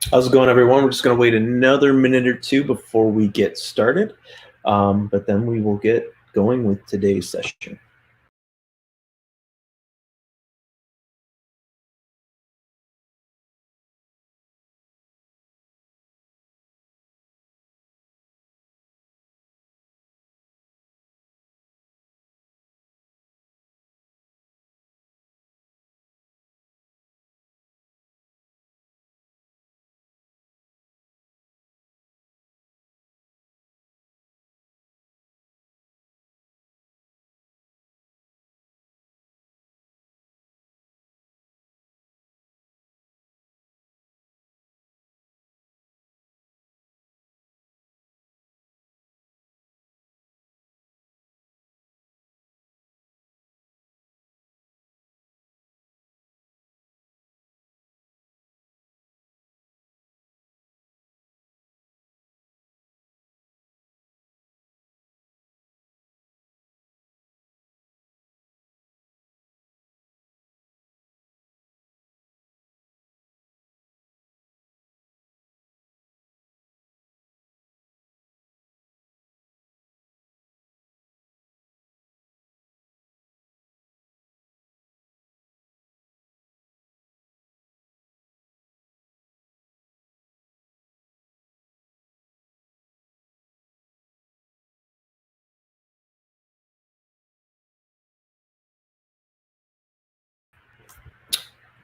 How's it going, everyone? We're just going to wait another minute or two before we get started, but then we will get going with today's session.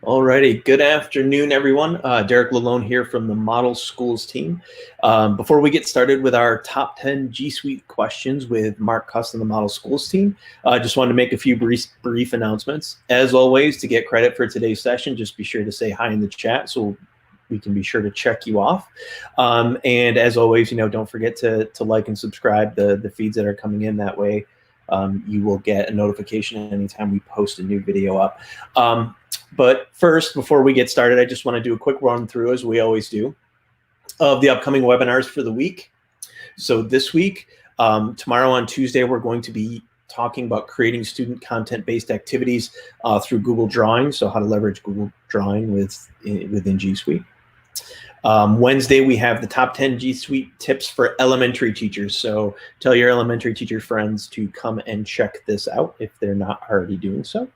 Alrighty, good afternoon, everyone. Derek Lalone here from the Model Schools team. Before we get started with our top 10 G Suite questions with Mark Cuss and the Model Schools team, I just wanted to make a few brief announcements. As always, to get credit for today's session, just be sure to say hi in the chat so we can be sure to check you off. And as always, don't forget to like and subscribe the feeds that are coming in. That way, you will get a notification anytime we post a new video up. But first, before we get started, I just want to do a quick run through, as we always do, of the upcoming webinars for the week. So this week, tomorrow on Tuesday, we're going to be talking about creating student content-based activities through Google Drawing, so how to leverage Google Drawing within G Suite. Wednesday, we have the top 10 G Suite tips for elementary teachers. So tell your elementary teacher friends to come and check this out if they're not already doing so.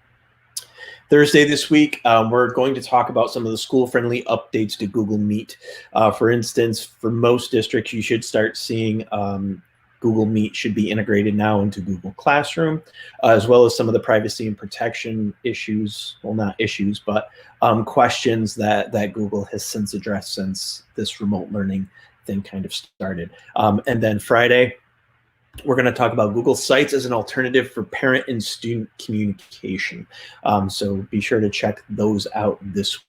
Thursday this week, we're going to talk about some of the school-friendly updates to Google Meet. For instance, for most districts, you should start seeing Google Meet should be integrated now into Google Classroom, as well as some of the privacy and protection issues, well, not issues, but questions that Google has since addressed since this remote learning thing kind of started. And then Friday, we're going to talk about Google Sites as an alternative for parent and student communication. So be sure to check those out this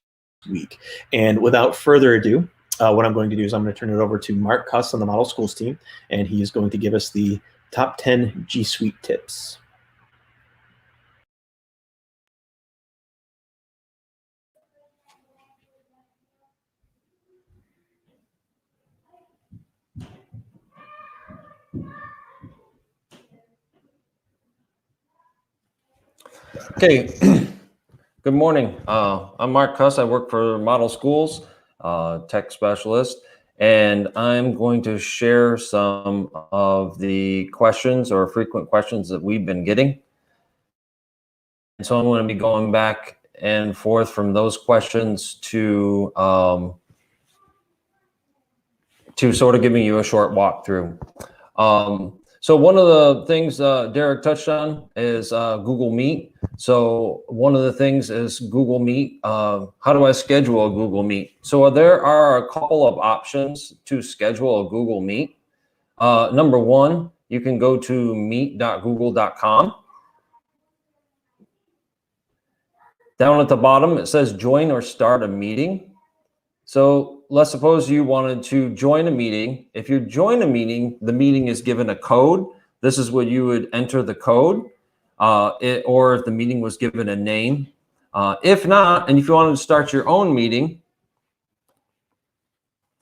week. And without further ado, what I'm going to do is I'm going to turn it over to Mark Cuss on the Model Schools team, and he is going to give us the top 10 G Suite tips. Okay, good morning. I'm Mark Cuss. I work for Model Schools, tech specialist, and I'm going to share some of the questions or frequent questions that we've been getting. And so I'm going to be going back and forth from those questions to sort of giving you a short walkthrough. So one of the things Derek touched on is Google Meet. So one of the things is Google Meet. How do I schedule a Google Meet? So there are a couple of options to schedule a Google Meet. Number one, you can go to meet.google.com. Down at the bottom, it says join or start a meeting. So let's suppose you wanted to join a meeting. If you join a meeting, the meeting is given a code. This is what you would enter the code, or if the meeting was given a name. If not, and if you wanted to start your own meeting,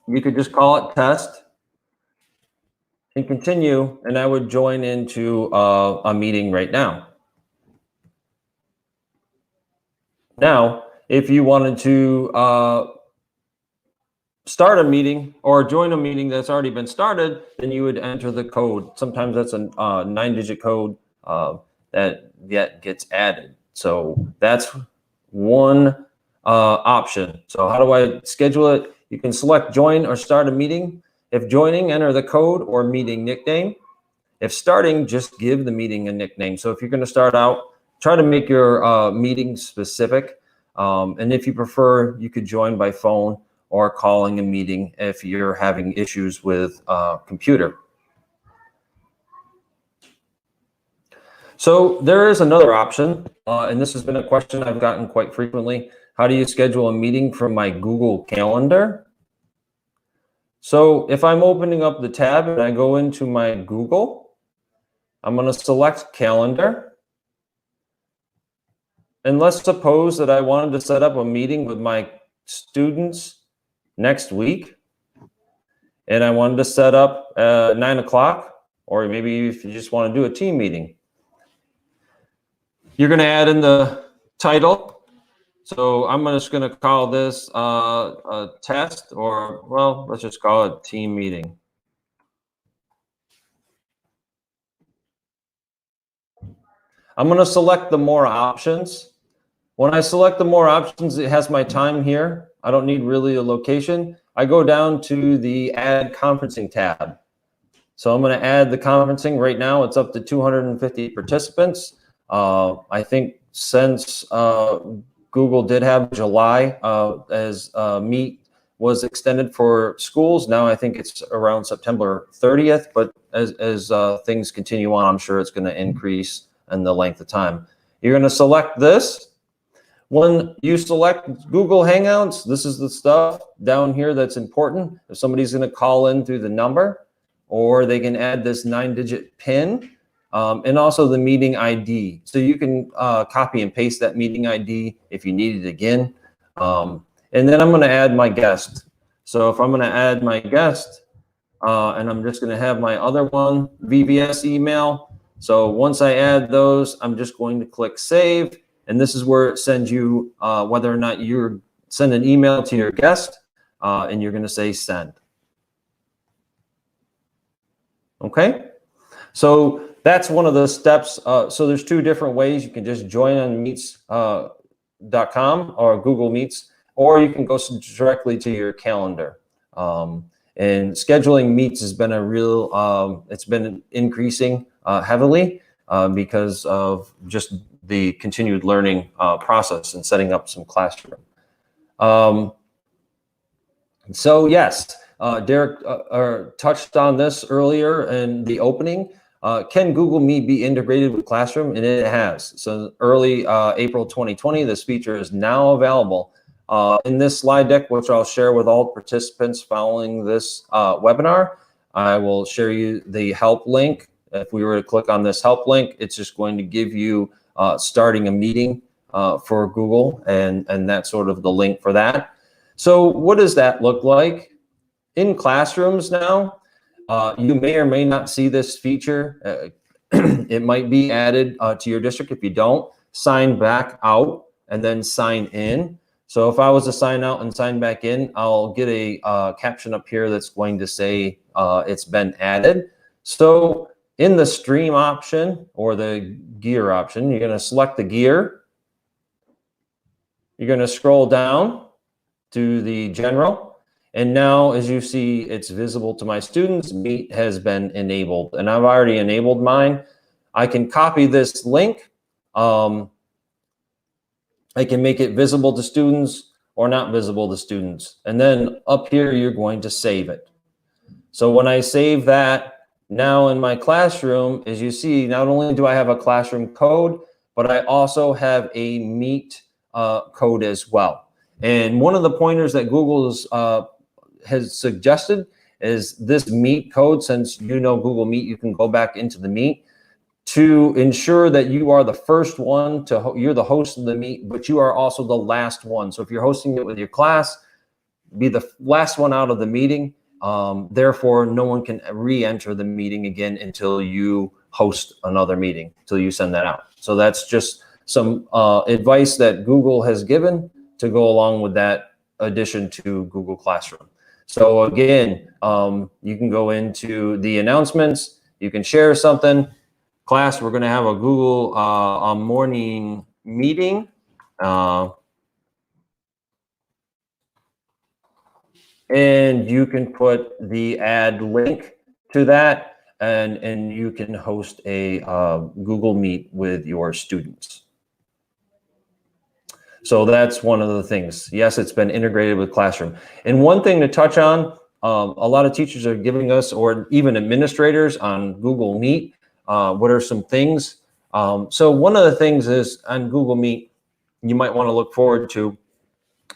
you could just call it test and continue, and I would join into a meeting right now. Now, if you wanted to start a meeting or join a meeting that's already been started, then you would enter the code. Sometimes that's a 9-digit code that gets added. So that's one option. So how do I schedule it? You can select join or start a meeting. If joining, enter the code or meeting nickname. If starting, just give the meeting a nickname. So if you're going to start out, try to make your meeting specific. And if you prefer, you could join by phone or calling a meeting if you're having issues with computer. So there is another option, and this has been a question I've gotten quite frequently. How do you schedule a meeting from my Google Calendar? So if I'm opening up the tab and I go into my Google, I'm going to select Calendar. And let's suppose that I wanted to set up a meeting with my students next week. And I wanted to set up 9 o'clock, or maybe if you just want to do a team meeting. You're going to add in the title. So I'm just going to call this a test, or, well, let's just call it team meeting. I'm going to select the more options. When I select the more options, it has my time here. I don't need really a location. I go down to the add conferencing tab. So I'm going to add the conferencing. Right now, it's up to 250 participants. I think since Google did have July as Meet was extended for schools, now I think it's around September 30th. But as things continue on, I'm sure it's going to increase in the length of time. You're going to select this. When you select Google Hangouts, this is the stuff down here that's important. If somebody's going to call in through the number, or they can add this 9-digit PIN, and also the meeting ID. So you can copy and paste that meeting ID if you need it again. And then I'm going to add my guest. So if I'm going to add my guest, and I'm just going to have my other one, VBS email. So once I add those, I'm just going to click save. And this is where it sends you whether or not you send an email to your guest, and you're going to say send. Okay, so that's one of the steps. So there's two different ways. You can just join on meets.com or Google Meets, or you can go directly to your calendar. And scheduling meets has been a real, it's been increasing heavily because of just the continued learning process and setting up some classroom. So yes, Derek touched on this earlier in the opening. Can Google Meet be integrated with Classroom? And it has. So early April 2020, this feature is now available. In this slide deck, which I'll share with all participants following this webinar, I will share you the help link. If we were to click on this help link, it's just going to give you starting a meeting for Google, and that's sort of the link for that. So what does that look like? In classrooms now, you may or may not see this feature. It might be added to your district. If you don't, sign back out and then sign in. So if I was to sign out and sign back in, I'll get a caption up here that's going to say it's been added. So in the stream option or the gear option, you're going to select the gear. You're going to scroll down to the general. And now, as you see, it's visible to my students. Meet has been enabled, and I've already enabled mine. I can copy this link. I can make it visible to students or not visible to students. And then up here, you're going to save it. So when I save that, now in my classroom, as you see, not only do I have a classroom code, but I also have a Meet code as well. And one of the pointers that Google has suggested is this Meet code. Since you know Google Meet, you can go back into the Meet to ensure that you are the first one to, you're the host of the Meet, but you are also the last one. So if you're hosting it with your class, be the last one out of the meeting. Therefore, no one can re-enter the meeting again until you host another meeting, until you send that out. So that's just some advice that Google has given to go along with that addition to Google Classroom. So again, you can go into the announcements, you can share something. Class, we're gonna have a Google morning meeting. And you can put the add link to that, and you can host a Google Meet with your students. So that's one of the things. Yes, it's been integrated with Classroom. And one thing to touch on, a lot of teachers are giving us, or even administrators on Google Meet, what are some things? So one of the things is on Google Meet, you might want to look forward to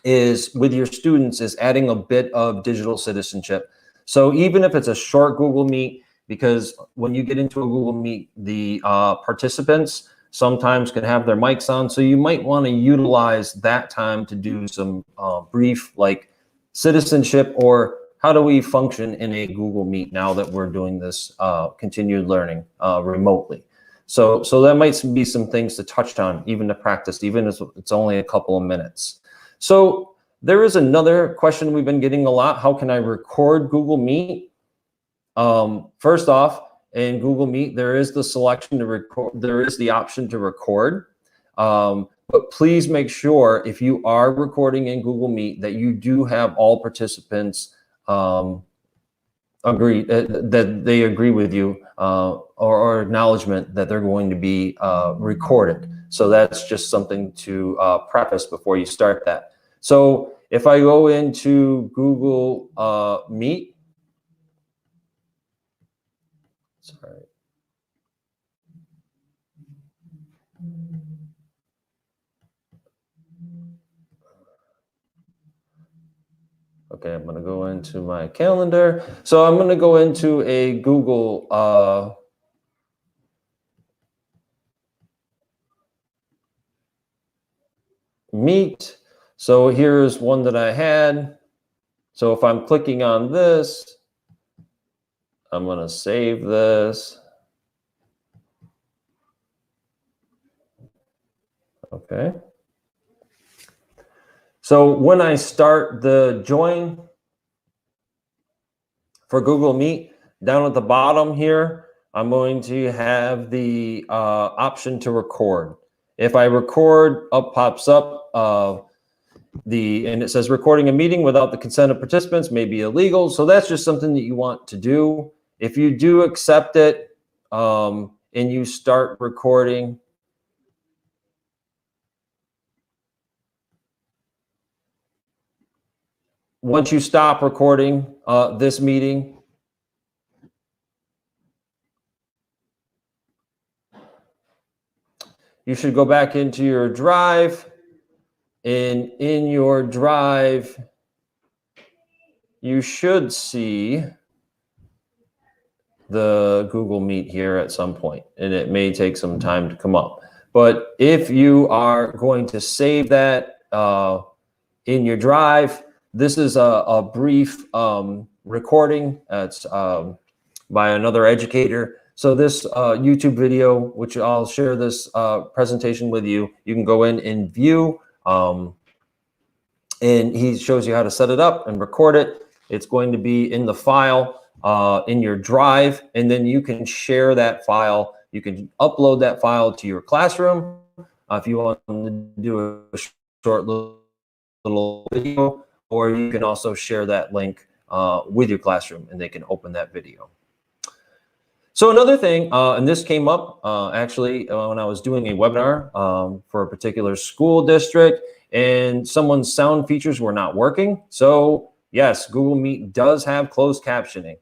is with your students is adding a bit of digital citizenship. So even if it's a short Google Meet, because when you get into a Google Meet, the participants sometimes can have their mics on. So you might want to utilize that time to do some brief like citizenship, or how do we function in a Google Meet now that we're doing this continued learning remotely. So that might be some things to touch on, even to practice, even if it's only a couple of minutes. So there is another question we've been getting a lot. How can I record Google Meet? First off, in Google Meet, there is the selection to record. There is the option to record. But please make sure if you are recording in Google Meet that you do have all participants agree that they agree with you or acknowledgement that they're going to be recorded. So that's just something to preface before you start that. So if I go into Google Meet, sorry. Okay, I'm gonna go into my calendar. So I'm gonna go into a Google Meet. So here's one that I had. So if I'm clicking on this, I'm gonna save this. Okay. So when I start the join for Google Meet, down at the bottom here, I'm going to have the option to record. If I record, up pops up and it says recording a meeting without the consent of participants may be illegal. So that's just something that you want to do. If you do accept it and you start recording, once you stop recording this meeting, you should go back into your drive, and in your drive, you should see the Google Meet here at some point, and it may take some time to come up. But if you are going to save that in your drive, this is a brief recording. It's by another educator. So this YouTube video, which I'll share this presentation with you, you can go in and view, and he shows you how to set it up and record it. It's going to be in the file in your drive, and then you can share that file. You can upload that file to your classroom if you want to do a short little video, or you can also share that link with your classroom and they can open that video. So another thing, and this came up actually when I was doing a webinar for a particular school district, and someone's sound features were not working. So yes, Google Meet does have closed captioning.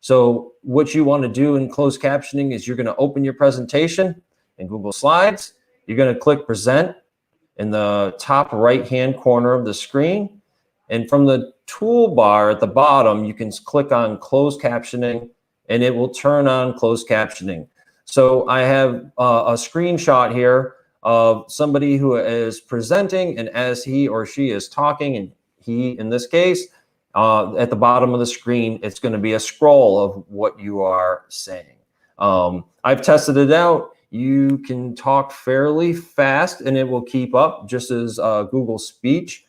So what you want to do in closed captioning is you're going to open your presentation in Google Slides. You're going to click present in the top right-hand corner of the screen. And from the toolbar at the bottom, you can click on closed captioning, and it will turn on closed captioning. So I have a screenshot here of somebody who is presenting, and as he or she is talking, and he, in this case, at the bottom of the screen, it's going to be a scroll of what you are saying. I've tested it out. You can talk fairly fast, and it will keep up just as Google Speech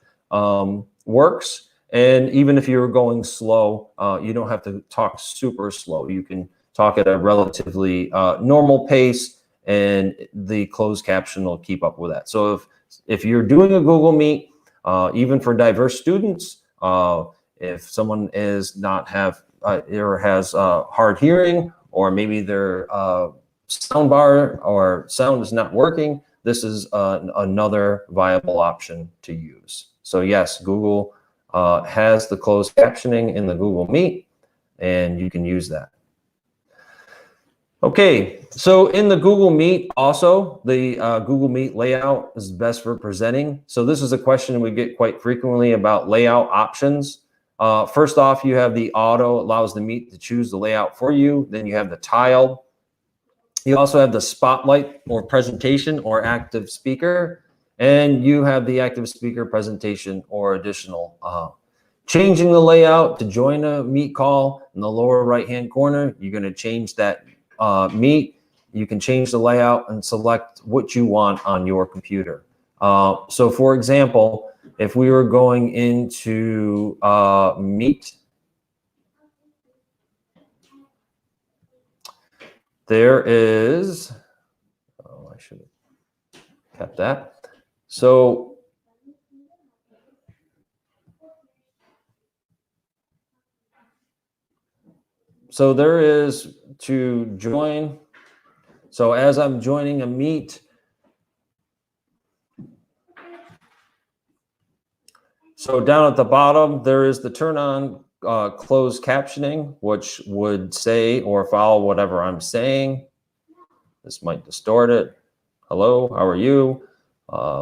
works. And even if you're going slow, you don't have to talk super slow. You can talk at a relatively normal pace, and the closed caption will keep up with that. So if you're doing a Google Meet, even for diverse students, if someone is not have or has hard hearing, or maybe their sound bar or sound is not working, this is another viable option to use. So yes, Google has the closed captioning in the Google Meet, and you can use that. Okay, so in the Google Meet also, the Google Meet layout is best for presenting. So this is a question we get quite frequently about layout options. First off, you have the auto, allows the Meet to choose the layout for you. Then you have the tile. You also have the spotlight or presentation or active speaker. And you have the active speaker presentation or additional. Changing the layout to join a Meet call in the lower right-hand corner, you're going to change that Meet. You can change the layout and select what you want on your computer. So for example, if we were going into Meet, there is, oh, I should have kept that. So there is to join. So as I'm joining a Meet, so down at the bottom, there is the turn on closed captioning, which would say or follow whatever I'm saying. This might distort it. Hello, how are you?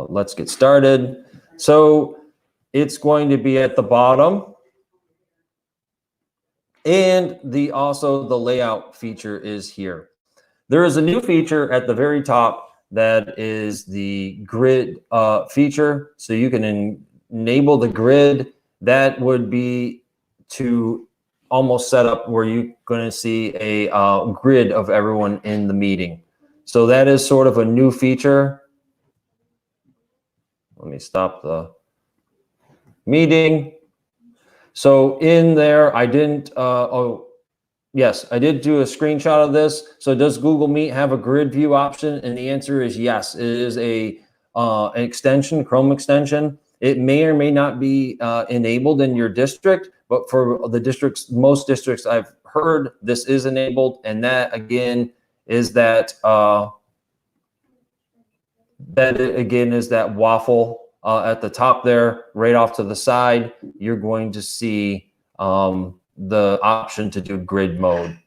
Let's get started. So it's going to be at the bottom. And also the layout feature is here. There is a new feature at the very top that is the grid feature. So you can enable the grid. That would be to almost set up where you're going to see a grid of everyone in the meeting. So that is sort of a new feature. Let me stop the meeting. So in there, I didn't, oh, yes, I did do a screenshot of this. So does Google Meet have a grid view option? And the answer is yes. It is an extension, Chrome extension. It may or may not be enabled in your district, but for the districts, most districts I've heard, this is enabled. And that again is that, is that waffle at the top there, right off to the side. You're going to see the option to do grid mode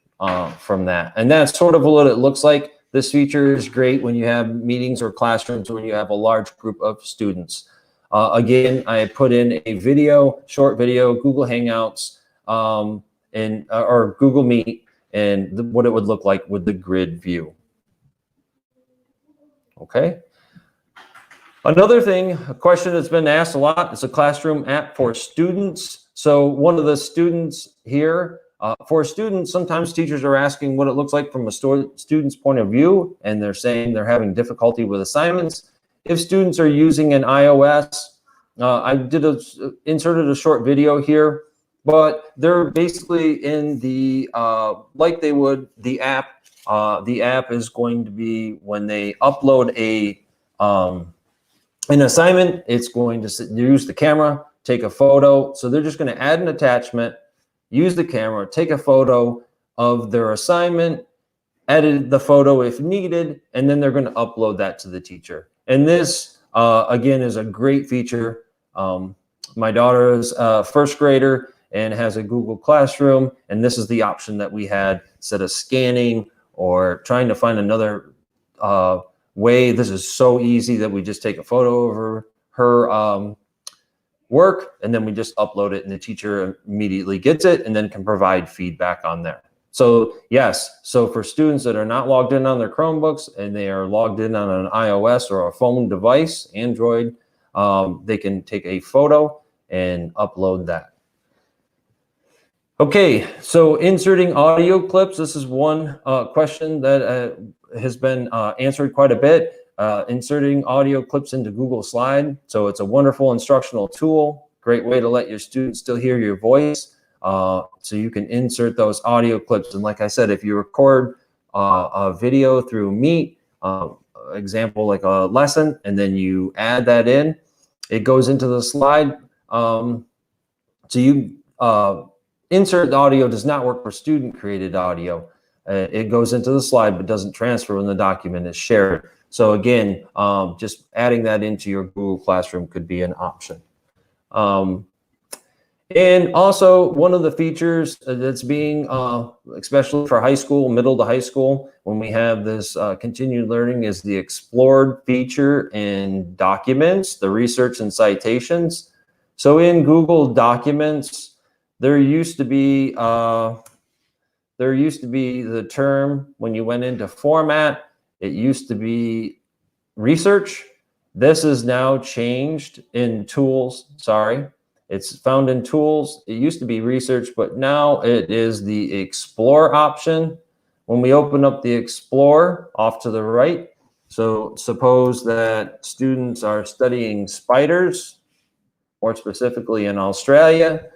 from that. And that's sort of what it looks like. This feature is great when you have meetings or classrooms when you have a large group of students. Again, I put in a video, short video, Google Hangouts, or Google Meet, and what it would look like with the grid view. Okay. Another thing, a question that's been asked a lot, is a classroom app for students. So one of the students here, for students, sometimes teachers are asking what it looks like from a student's point of view, and they're saying they're having difficulty with assignments. If students are using an iOS, I inserted a short video here, but they're basically in the, like they would, the app. The app is going to be when they upload an assignment, it's going to use the camera, take a photo. So they're just going to add an attachment, use the camera, take a photo of their assignment, edit the photo if needed, and then they're going to upload that to the teacher. And this, again, is a great feature. My daughter is a first grader and has a Google Classroom, and this is the option that we had instead of scanning or trying to find another way. This is so easy that we just take a photo of her work, and then we just upload it, and the teacher immediately gets it and then can provide feedback on there. So yes, so for students that are not logged in on their Chromebooks and they are logged in on an iOS or a phone device, Android, they can take a photo and upload that. Okay, so inserting audio clips. This is one question that has been answered quite a bit. Inserting audio clips into Google Slide. So it's a wonderful instructional tool. great way to let your students still hear your voice. So you can insert those audio clips. And like I said, if you record a video through Meet, example like a lesson, and then you add that in, it goes into the slide. So you insert audio does not work for student created audio. It goes into the slide but doesn't transfer when the document is shared. So again, just adding that into your Google Classroom could be an option. And also one of the features that's being, especially for high school, middle to high school, when we have this continued learning, is the explored feature in documents, the research and citations. So in Google Documents, there used to be the term when you went into format, it used to be research. This is now changed in tools. Sorry. It's found in tools. It used to be research, but now it is the explore option. When we open up the explore off to the right, so suppose that students are studying spiders, more specifically in Australia.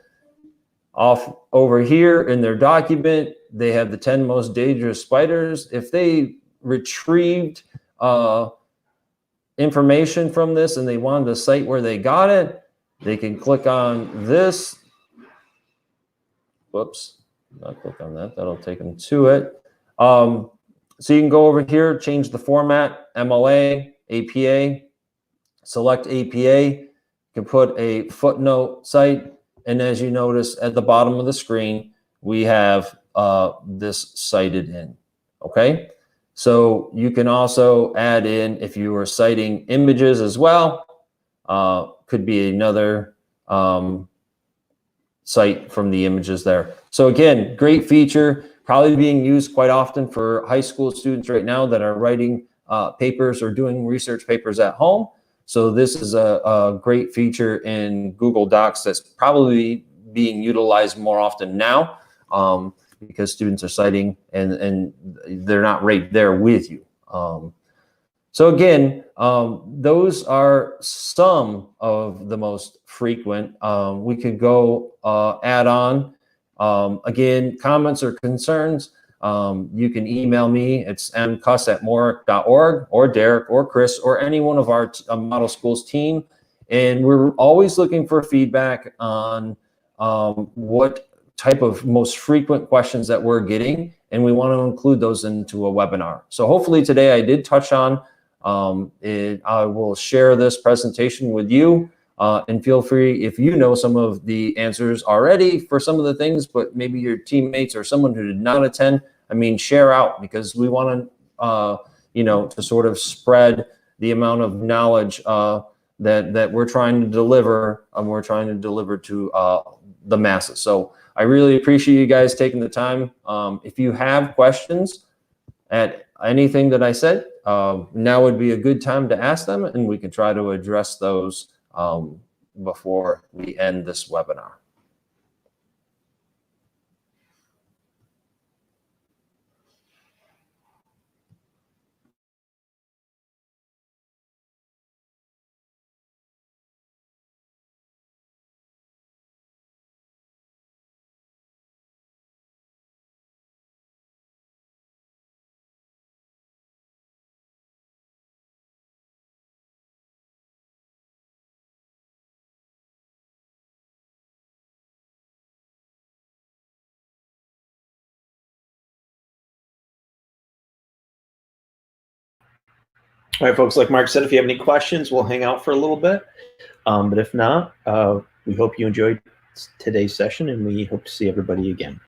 Off over here in their document, they have the 10 most dangerous spiders. If they retrieved information from this and they wanted to cite where they got it, they can click on this. Whoops, not click on that. That'll take them to it. So you can go over here, change the format, MLA, APA, select APA. You can put a footnote cite. And as you notice at the bottom of the screen, we have this cited in, okay? So you can also add in, if you are citing images as well, could be another cite from the images there. So again, great feature, probably being used quite often for high school students right now that are writing papers or doing research papers at home. So this is a great feature in Google Docs that's probably being utilized more often now because students are citing and they're not right there with you. So again, those are some of the most frequent. We could go add on. Again, comments or concerns, you can email me. It's mcuss@mooric.org, or Derek or Chris or any one of our model schools team. And we're always looking for feedback on what type of most frequent questions that we're getting, and we want to include those into a webinar. So hopefully today I did touch on I will share this presentation with you, and feel free, if you know some of the answers already for some of the things, but maybe your teammates or someone who did not attend, I mean, share out, because we want to, to sort of spread the amount of knowledge that we're trying to deliver, we're trying to deliver to the masses. So I really appreciate you guys taking the time. If you have questions at anything that I said, now would be a good time to ask them, and we can try to address those before we end this webinar. All right, folks, like Mark said, if you have any questions, we'll hang out for a little bit. But if not, we hope you enjoyed today's session, and we hope to see everybody again.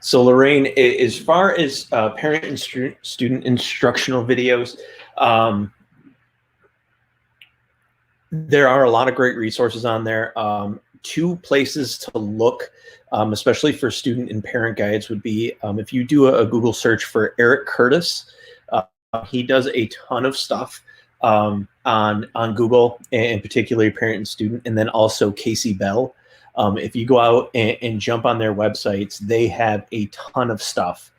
So Lorraine, as far as parent and student instructional videos, there are a lot of great resources on there. Two places to look, especially for student and parent guides, would be if you do a Google search for Eric Curtis. He does a ton of stuff on Google, and particularly parent and student, and then also Casey Bell. If you go out and jump on their websites, they have a ton of stuff,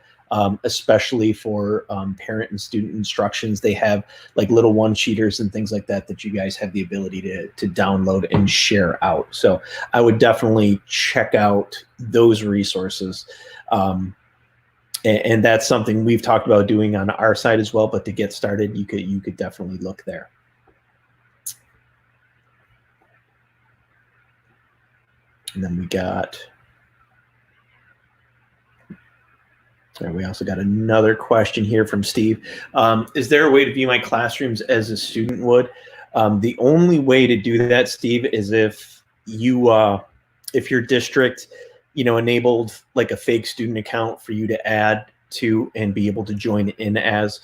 especially for parent and student instructions. They have like little one-sheeters and things like that that you guys have the ability to download and share out. So I would definitely check out those resources. And that's something we've talked about doing on our side as well. But to get started, you could definitely look there. And then we also got another question here from Steve. Is there a way to view my classrooms as a student would? The only way to do that, Steve, is if your district, enabled like a fake student account for you to add to and be able to join in as.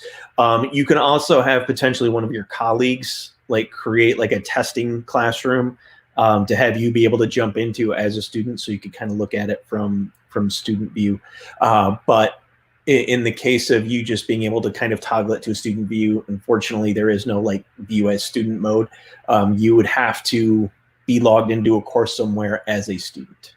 You can also have potentially one of your colleagues like create like a testing classroom to have you be able to jump into as a student, so you could kind of look at it from student view. But in the case of you just being able to kind of toggle it to a student view, unfortunately, there is no like view as student mode. You would have to be logged into a course somewhere as a student.